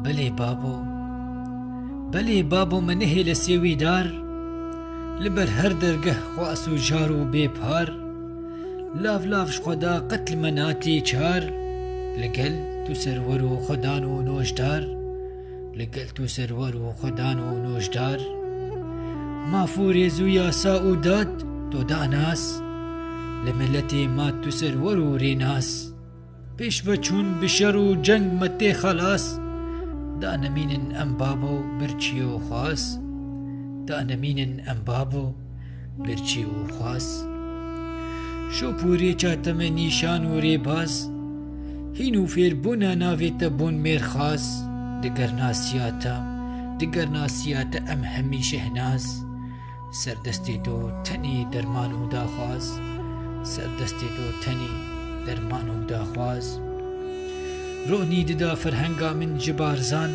بەلێ بابۆ منهێ لە سێوی دار لەبەر هەر دەرگەه خواس و ژار و بێپار لاف لافش خۆدا قەتلمە ناتی چار لەگەل تو سەروەر و خۆدان و نۆژدار لەگەل تو سەروەر و خۆدان و نۆژدار ماف و رێز و یاسا و داد تۆ داناس لە ملەتێ مات تو سەروەر و رێناس پێش بەچوون بشەر و جەنگ مەتێ خەلاس دانەمینن ئەم بابۆ برچی و خواس دانەمینن ئەم بابۆ برچی و خواس شۆپورێ چاتەمە نیشان و ڕێباز هین و فێربوونە ناوێتە بوون مێرخاز دگەر ناسیاتە ئەم هەمیشە هەناز سەردەستێ تۆ تەنی دەرمان و داخواز سەردەستێ تۆ تەنی دەرمان و داخواز ڕۆنی ددا فەرهەنگا من ji بارزان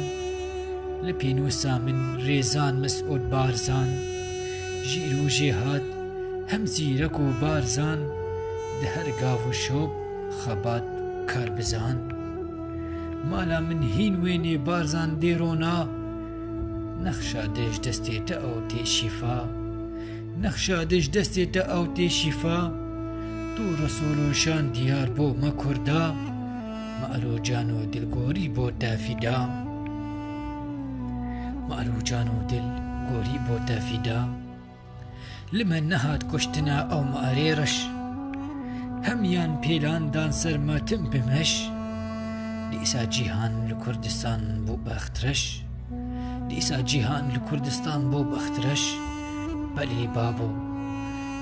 لە پێنووسا من ڕێزان مەسعود بارزان ژیر و ژێهات هەم زیرەک و بارزان دە هەر گاو و شۆب خەبات کاربزان مالا من هین وێنێ بارزان دێڕۆنا نەخشا دێش دەستێتە ئەو تێشیفا نەخشا دێش دەستێتە ئەو تێشیفا تو ڕسوول و شان دیار بۆ مە کووردا مەئەلۆجان و دلگۆری بۆ تافیدا مەئەلۆجان و دلگۆری بۆ تافیدا لمە نەهات کوشتنا ئەو مەئەرێڕەش هەمیان پێلاندان سەرمەتم بمەش دیسا جیهان لە کوردستان بۆ بەخترەش دیسا جیهان لە کوردستان بۆ بەخترەش بەلێ بابۆ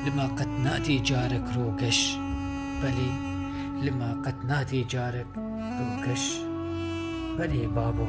لما قەت ناتێ جارێک ڕۆگەش بەلێ لما قەت ناتێ جارێک ڕۆگەش بەلێ بابۆ